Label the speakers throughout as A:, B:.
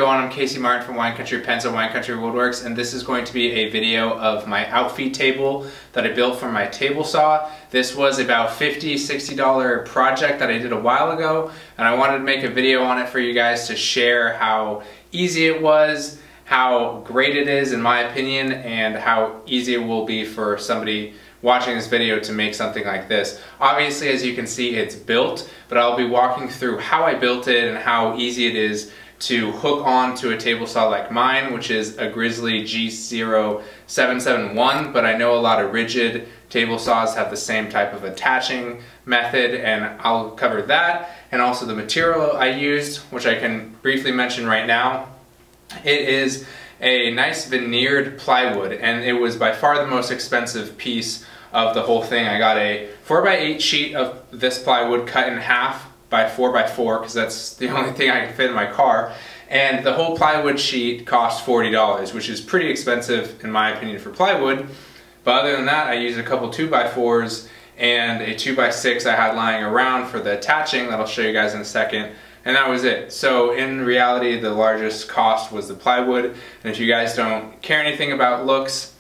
A: going? I'm Casey Martin from Wine Country Pens and Wine Country Woodworks, and this is going to be a video of my Outfeed table that I built for my table saw. This was about $50, $60 project that I did a while ago, and I wanted to make a video on it for you guys to share how easy it was, how great it is in my opinion, and how easy it will be for somebody watching this video to make something like this. Obviously, as you can see, it's built, but I'll be walking through how I built it and how easy it is to hook on to a table saw like mine, which is a Grizzly G0771, but I know a lot of rigid table saws have the same type of attaching method, and I'll cover that, and also the material I used, which I can briefly mention right now. It is a nice veneered plywood, and it was by far the most expensive piece of the whole thing. I got a 4x8 sheet of this plywood cut in half by 4x4 because that's the only thing I can fit in my car, and the whole plywood sheet cost $40, which is pretty expensive in my opinion for plywood. But other than that, I used a couple 2x4s and a 2x6 I had lying around for the attaching that I'll show you guys in a second. And that was it. So in reality, the largest cost was the plywood. And if you guys don't care anything about looks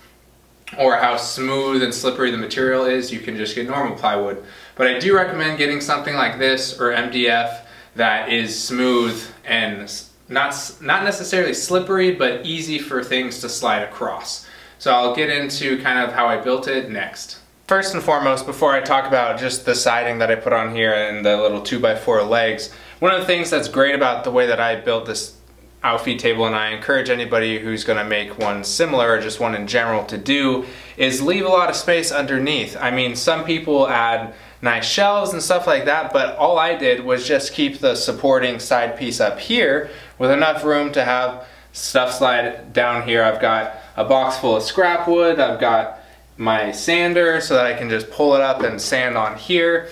A: or how smooth and slippery the material is, you can just get normal plywood. But I do recommend getting something like this or MDF that is smooth and not necessarily slippery, but easy for things to slide across. So I'll get into kind of how I built it next. First and foremost, before I talk about just the siding that I put on here and the little 2x4 legs, one of the things that's great about the way that I built this Outfeed table, and I encourage anybody who's going to make one similar or just one in general to do, is leave a lot of space underneath. I mean, some people add nice shelves and stuff like that, but all I did was just keep the supporting side piece up here with enough room to have stuff slide down here. I've got a box full of scrap wood, I've got my sander so that I can just pull it up and sand on here,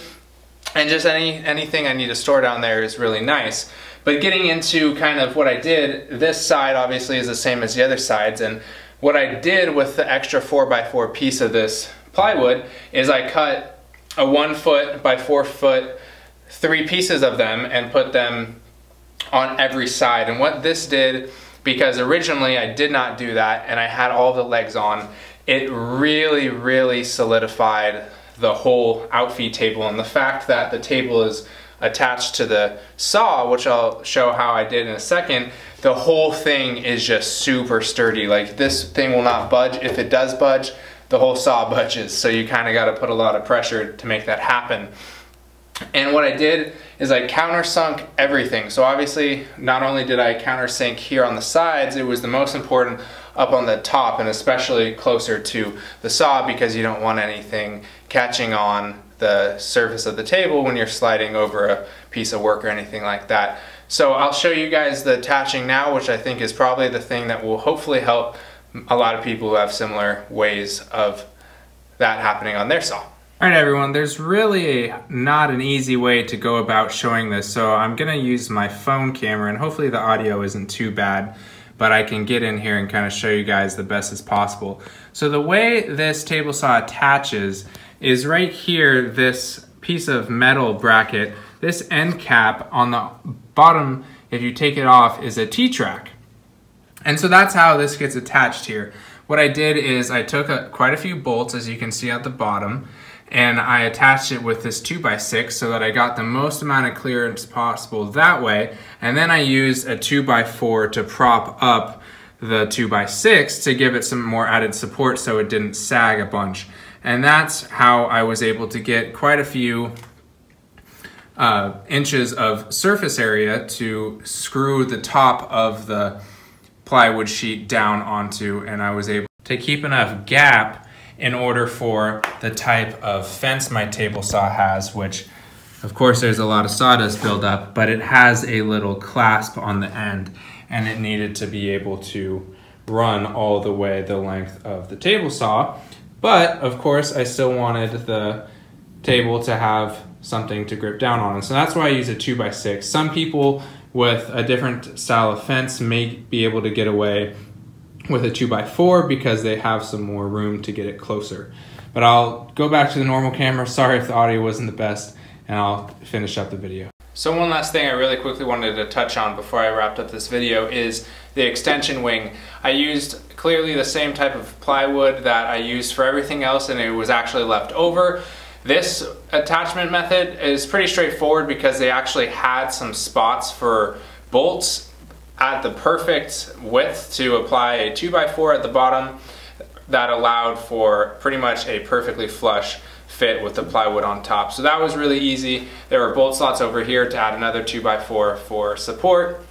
A: and just anything I need to store down there is really nice. But getting into kind of what I did, this side obviously is the same as the other sides, and what I did with the extra 4x4 piece of this plywood is I cut a 1 foot by 4 foot, 3 pieces of them, and put them on every side. And what this did, because originally I did not do that and I had all the legs on, it really solidified the whole Outfeed table. And the fact that the table is attached to the saw, which I'll show how I did in a second, the whole thing is just super sturdy. Like, this thing will not budge. If it does budge, the whole saw budges. So you kind of got to put a lot of pressure to make that happen. And what I did is I countersunk everything. So obviously, not only did I countersink here on the sides, it was the most important up on the top, and especially closer to the saw, because you don't want anything catching on the surface of the table when you're sliding over a piece of work or anything like that. So I'll show you guys the attaching now, which I think is probably the thing that will hopefully help a lot of people who have similar ways of that happening on their saw. Alright everyone, there's really not an easy way to go about showing this, so I'm going to use my phone camera, and hopefully the audio isn't too bad, but I can get in here and kind of show you guys the best as possible. So the way this table saw attaches is right here, this piece of metal bracket, this end cap on the bottom, if you take it off, is a T-track. And so that's how this gets attached here. What I did is I took quite a few bolts, as you can see at the bottom, and I attached it with this 2x6 so that I got the most amount of clearance possible that way, and then I used a 2x4 to prop up the 2x6 to give it some more added support so it didn't sag a bunch. And that's how I was able to get quite a few inches of surface area to screw the top of the plywood sheet down onto, and I was able to keep enough gap in order for the type of fence my table saw has, which of course there's a lot of sawdust buildup, but it has a little clasp on the end, and it needed to be able to run all the way the length of the table saw. But of course I still wanted the table to have something to grip down on, and so that's why I use a 2x6. Some people with a different style of fence may be able to get away with a 2x4 because they have some more room to get it closer. But I'll go back to the normal camera. Sorry if the audio wasn't the best, and I'll finish up the video. So one last thing I really quickly wanted to touch on before I wrapped up this video is the extension wing. I used clearly the same type of plywood that I used for everything else, and it was actually left over. This attachment method is pretty straightforward because they actually had some spots for bolts at the perfect width to apply a 2x4 at the bottom that allowed for pretty much a perfectly flush fit with the plywood on top. So that was really easy. There were bolt slots over here to add another 2x4 for support.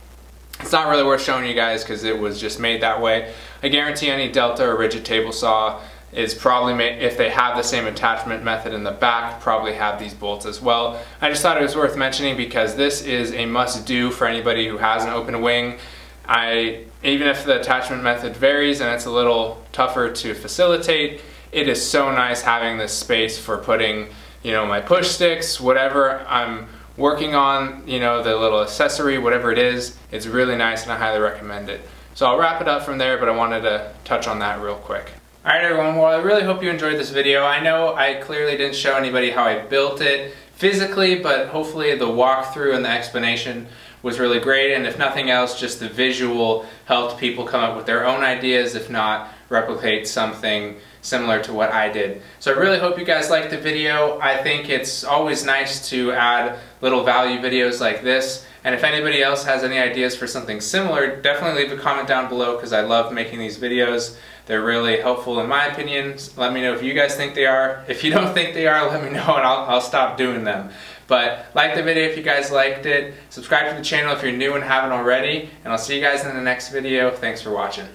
A: It's not really worth showing you guys because it was just made that way. I guarantee any Delta or rigid table saw is probably made, if they have the same attachment method in the back, probably have these bolts as well. I just thought it was worth mentioning because this is a must-do for anybody who has an open wing. Even if the attachment method varies and it's a little tougher to facilitate, it is so nice having this space for putting, you know, my push sticks, whatever I'm working on, you know, the little accessory, whatever it is. It's really nice and I highly recommend it. So I'll wrap it up from there, but I wanted to touch on that real quick. Alright everyone, well I really hope you enjoyed this video. I know I clearly didn't show anybody how I built it physically, but hopefully the walkthrough and the explanation was really great, and if nothing else, just the visual helped people come up with their own ideas, if not replicate something similar to what I did. So I really hope you guys liked the video. I think it's always nice to add little value videos like this, and if anybody else has any ideas for something similar, definitely leave a comment down below because I love making these videos. They're really helpful in my opinion. Let me know if you guys think they are. If you don't think they are, let me know and I'll stop doing them. But like the video if you guys liked it. Subscribe to the channel if you're new and haven't already. And I'll see you guys in the next video. Thanks for watching.